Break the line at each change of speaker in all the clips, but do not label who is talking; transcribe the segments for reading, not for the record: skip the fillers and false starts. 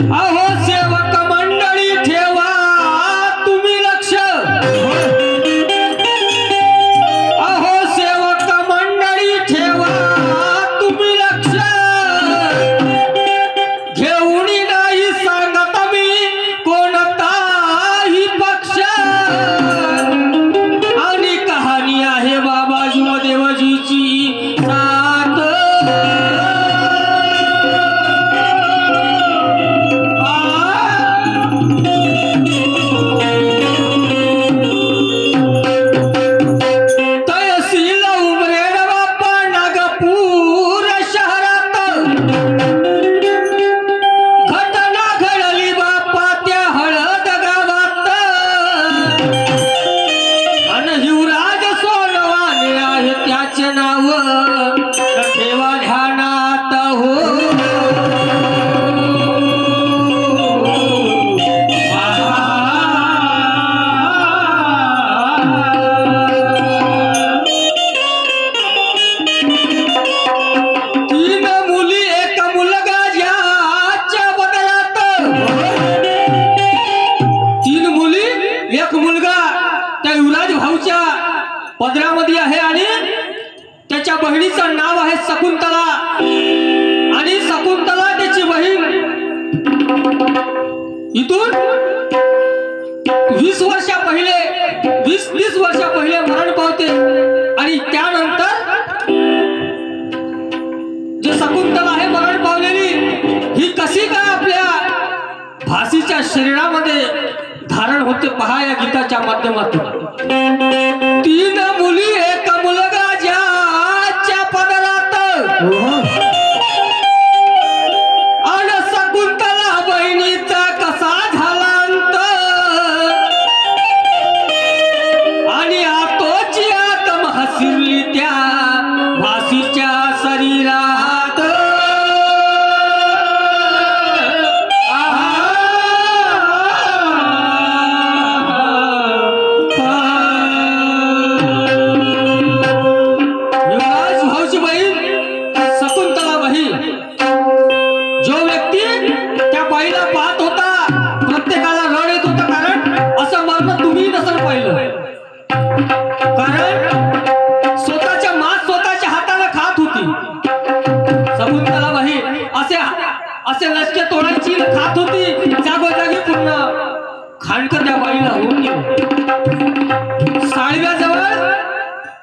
अहो सेवक मंडळी ठेवा तुम्ही लक्ष, अहो सेवक मंडळी ठेवा तुम्ही लक्ष, घेऊन नाही सांगत मी कोणताही पक्ष, आणि कहाणी आहे बाबा जीवदेवजीची साथ। तहसील उमरेड बाप्पा नागपूर शहरात घटना घडली बाप्पा त्या हळद गावात, आणि युवराज सोनवाने आहे त्याचे नाव, ठेवा ध्यानात हो। तीन मुली एक मुलगा ज्याच्या बदलात, तीन मुली एक मुलगा त्या युवराज भाऊच्या पदरामध्ये आहे, आणि त्याच्या बहिणीचं नाव आहे शकुंतला, आणि शकुंतला त्याची बहीण इथून 20 वर्षा पहिले 20-30 वर्षा पहिले मरण पावते, आणि त्यानंतर जे शकुंतला आहे मरण पावलेली ही कशी काय आपल्या भासीच्या शरीरामध्ये धारण होते पहा या गीताच्या माध्यमातून। तीन मुली एक मुलगा ज्याच्या पदरात, आणि शकुंतला बहिणीचा कसा झाला अंत, आणि आतोची आत्म हसिरली त्या भासीच्या शरीरात। युवराज भाऊची बहीण शकुंतला बहीण, जो व्यक्ती त्या बाईला पाहत होता प्रत्येकाला रड येत होता, कारण असं मरण तुम्ही नसेल पाहिलं, कारण स्वतःच्या मांस स्वतःच्या हाताने खात होती शकुंतला बहीण, असे लचके तोडायची खात होती, जागोजागी पूर्ण खांडकर त्या बाईला होऊन गेलं। साळव्याजवळ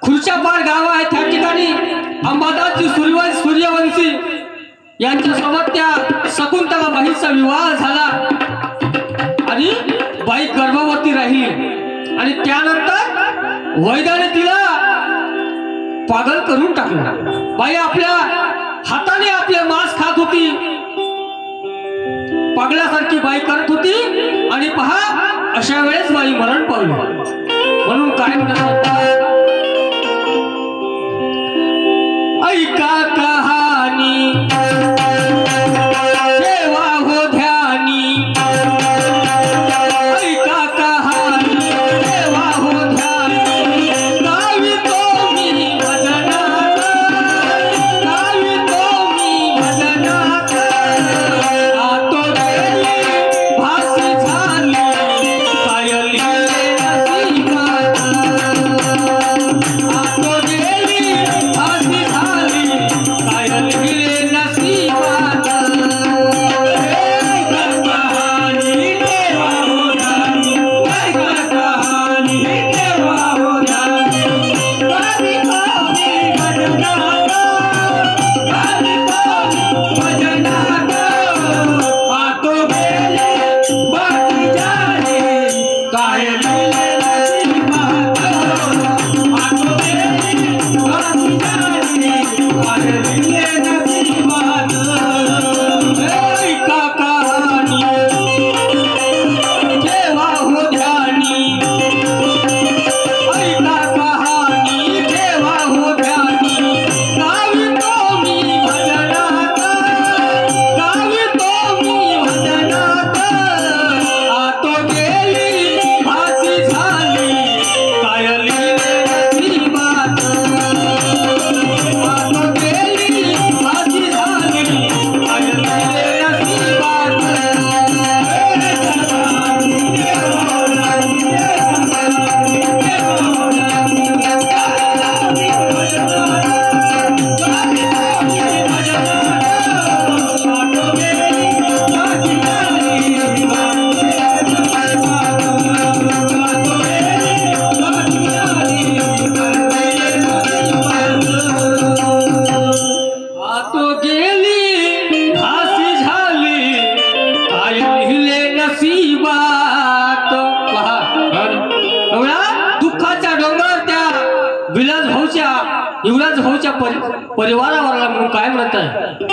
खुर्च्यापार गाव आहे, त्या ठिकाणी अंबादासजी सूर्यवंशी यांच्यासोबत त्या शकुंतला बाईचा विवाह झाला, आणि बाई गर्भवती राहिली, आणि त्यानंतर वैद्याने तिला पागल करून टाकलं। बाई आपल्या हाताने आपले मांस खात होती, पागलासारखी बाई करत होती, आणि पहा अशा वेळेस बाई मरण पावली। म्हणून काय म्हणतात, ऐका कहाणी ठेवा हो ध्यानी, ऐका कहाणी ठेवा हो ध्यानी, गावितो मी भजनात, गावितो मी भजनात, आतो गेली भासी झाली कायली नशिबात, आतो गेली भासी झाली युवराज भाऊच्या परिवारावरला म्हणून काय म्हणत आहे?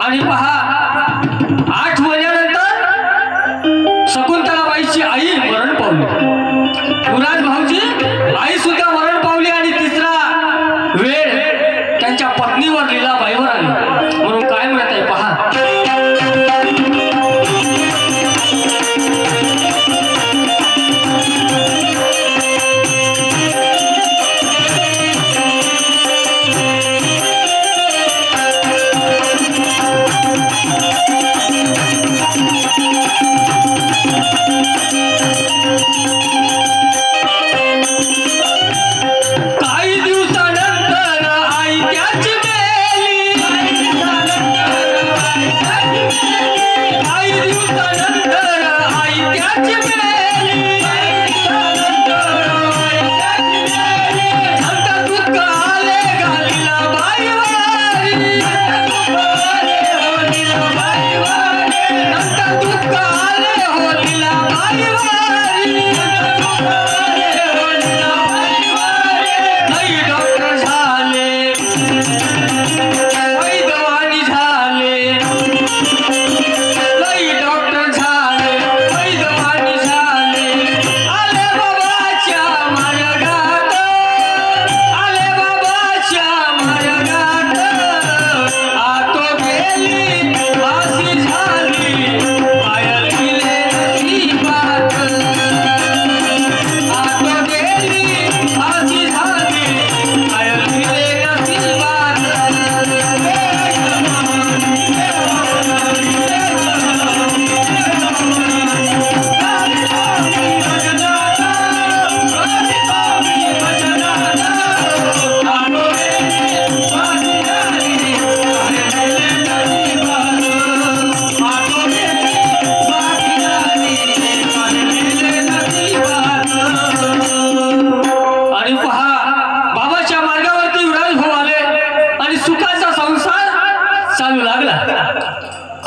आणि पहा 8 महिन्यानंतर शकुंतलाबाईची आई मरण पावली, युवराज भाऊजी आई सुद्धा मरण पावली आणि तिसरा वेळ त्यांच्या पत्नीवर लीलाबाईवर आली. म्हणून काय म्हणत आहे पहा.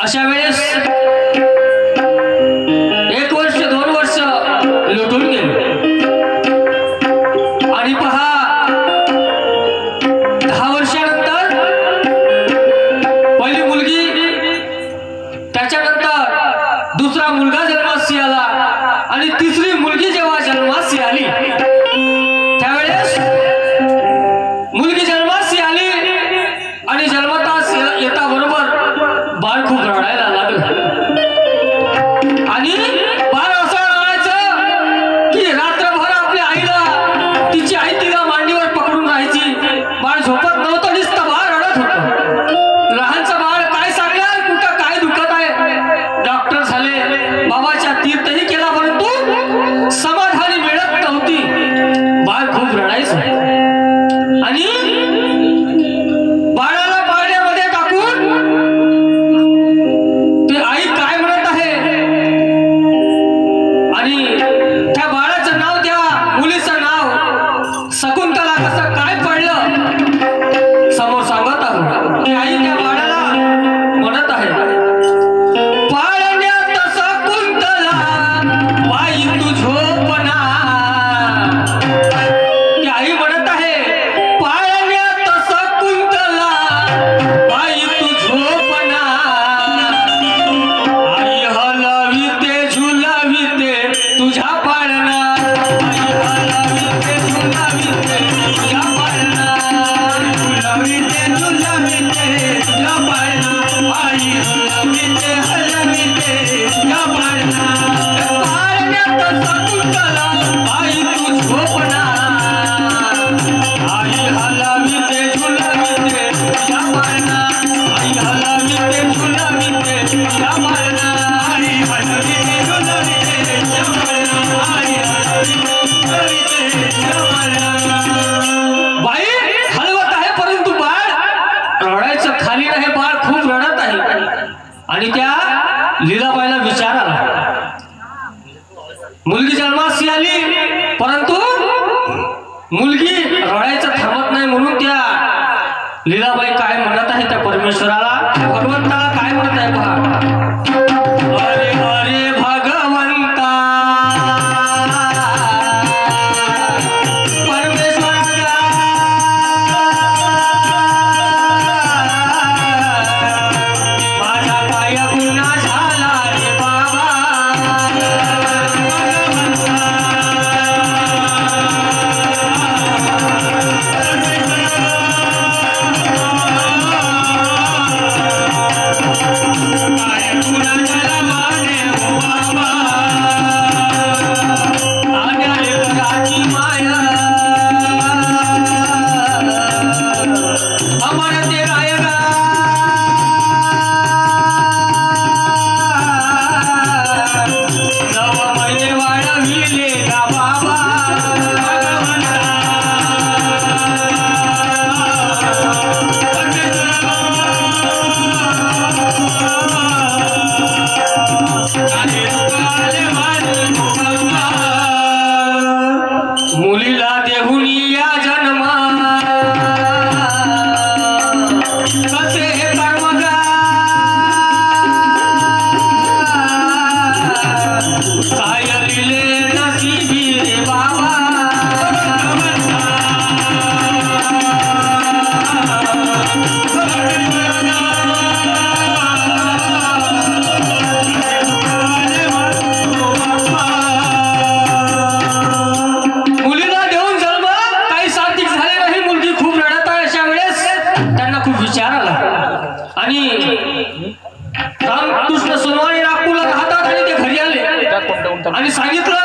अशा वेळेस 1 वर्ष 2 वर्ष लोटून गेले आणि पहा 10 वर्षानंतर पहिली मुलगी, त्याच्यानंतर दुसरा मुलगा जन्मास रडायचं आणि बाळाला पाळण्यामध्ये टाकून ते आई काय म्हणत आहे आणि त्या बाळाचं नाव त्या मुलीचं नाव शकुंतला कसं काय पडलं समोर सांगत आहोत. आई त्या बाळाला म्हणत आहे पाळण्यात शकुंतला बाई तू झोपना. ती आई म्हणत आहे पाळण्यात शकुंतला बाई तू झोपना. आई हलविते झुलविते तुझ्या पाळणा. आई हलविते झुलविते तुझ्या पाळणा. हलविते झुलविते तुझ्या पाळणा. आई हलविते हलविते तुझ्या पाळणा. पाळण्यात शकुंतला बाई तू झोपना. आई हलविते झुलविते तुझ्या पाळणा. आई हलविते झुलविते तुझ्या पाळणा. आई हलविते झुलविते तुझ्या पाळणा. आई हलविते झुलविते तुझ्या पाळणा. बाई हलवत आहे परंतु बाळ रडायचं खाली नाही. बाळ खूप रडत आहे आणि त्या लीलाबाईला विचार आला. मुलगी जन्मास आली परंतु मुलगी रडायचं थांबत नाही म्हणून त्या लीलाबाई काय म्हणत आहे त्या परमेश्वराला भगवंताला काय म्हणत आहे पहा. अरे अरे भगवंता परमेश्वरा माझा काय गुन्हा झाला रे बाबा. काय गुन्हा झाला माझे हो बाबा. आल्या लेकराची माया अमर ते रायगा. नव महिने वाढविले गा बाबा. मुलीला देहून या जन्म कसे कर्मगा. काय लिहिले नशिबी रे बाबा. मुलीला देऊन जन्म काही सात्विक झाले नाही. मुलगी खूप रडत आहे. अशा वेळेस त्यांना खूप विचार आला आणि रामकृष्ण सोनवाणी नागपूरला राहतात आणि ते घरी आले आणि सांगितलं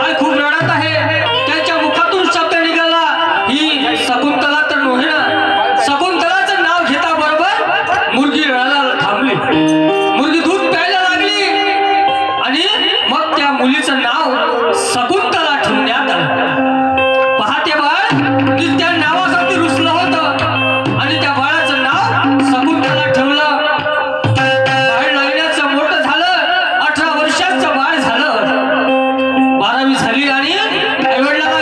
आई खूप रडत आहे. त्यांच्या मुखातून शब्द निघाला ही शकुंतला तर नव्हे ना. शकुंतलाचं नाव घेता बरोबर मुलगी रडायला थांबली. मुलगी दूध प्यायला लागली आणि मग त्या मुलीचं नाव शकुंतला ठेवण्यात आलं. पहाटे बाळ त्या नावासाठी रुसलं होतं आणि त्या बाळाचं नाव शकुंतला ठेवलं. बाळ लागण्याचं मोठं झालं. 18 वर्षाचं बाळ झालं. 12वी झाली आणि आईवडिलांना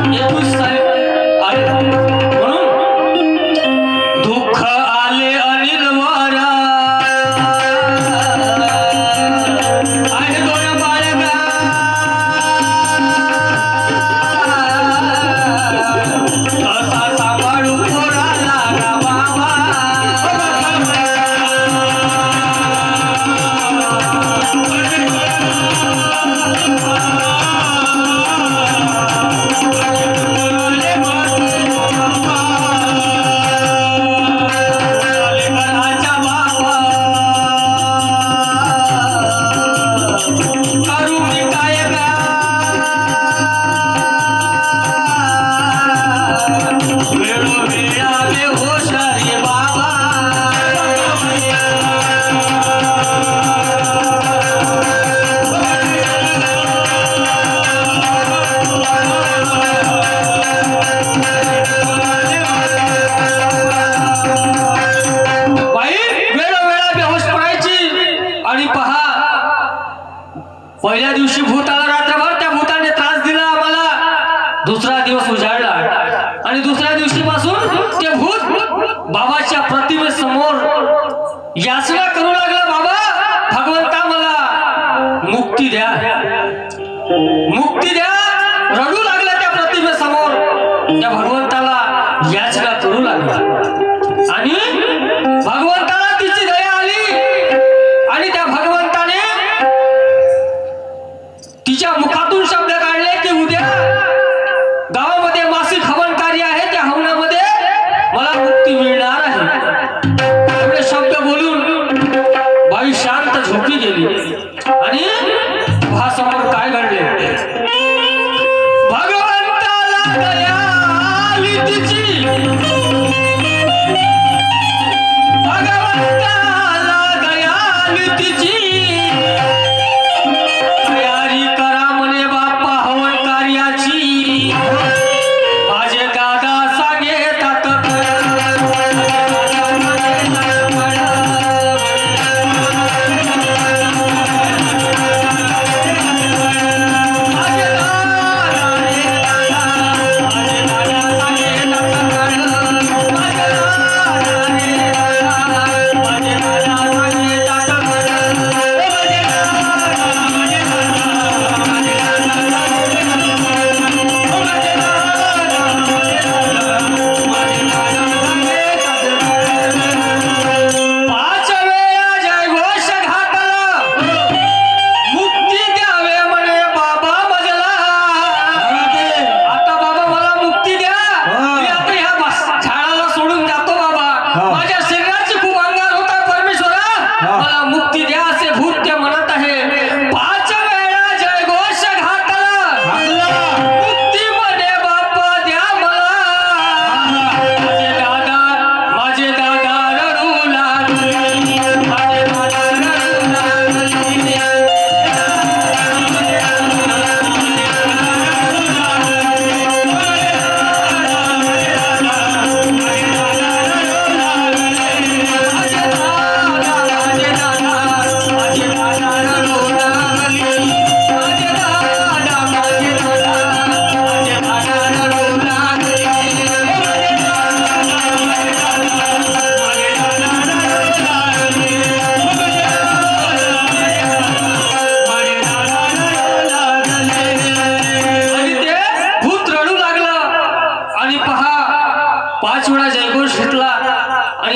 21 साली आले म्हणून दुःख आले अनिल वारा आहे दोन बाळगा कसा सांभाळू पोराला गा बाबा पहिल्या दिवशी भूत आला रात्रभर त्या भूताने त्रास दिला आम्हाला दुसरा दिवस उजाडला आणि दुसऱ्या दिवशी पासून ते भूत बाबाच्या प्रतिमेसमोर याचना करू लागला बाबा भगवंता मला मुक्ती द्या मुक्ती द्या रडू लागला त्या प्रतिमेसमोर त्या भगवंताला याचना करू लागला आणि भगवंताला तिची दया आली आणि त्या भगवंताने तिच्या मुखातून शब्द काढले की उद्या गावामध्ये मासिक हवन कार्य आहे त्या हवनामध्ये मला मुक्ती मिळणार आहे एवढे शब्द बोलून बाई शांत झोपी गेली आणि समोर काय घडले भगवंताला दया आली तिची भगवंताला दया आली तिची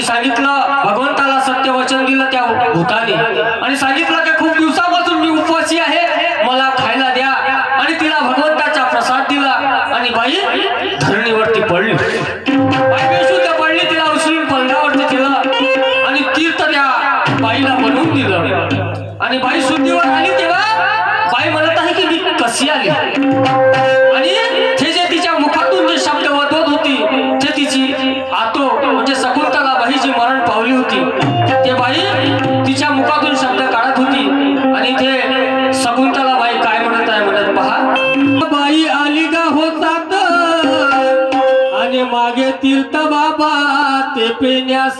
सांगितलं भगवंताला सत्य वचन दिलं त्या भूताने आणि सांगितलं की खूप दिवसापासून मी उपवासी आहे मला खायला द्या आणि तिला भगवंताचा प्रसाद दिला आणि बाई धरणीवरती पडली बाई बेशुद्ध पडली तिला उचलून पलंगावरती दिलं आणि तीर्थ त्या बाईला बनवून दिलं आणि बाई शुद्धीवर आली तेव्हा बाई म्हणत आहे की मी कशी आली आणि ते जे तिच्या मुखातून जे शब्द वधवत होती ते तिची आतो म्हणजे शकुंतला बाई जी मरण पावली होती ते बाई तिच्या मुखातून शब्द काढत होती आणि ते शकुंतला बाई काय म्हणत आहे म्हणत पहा बाई आली का होतात आणि मागे तीर्थ बाबा ते पेण्यास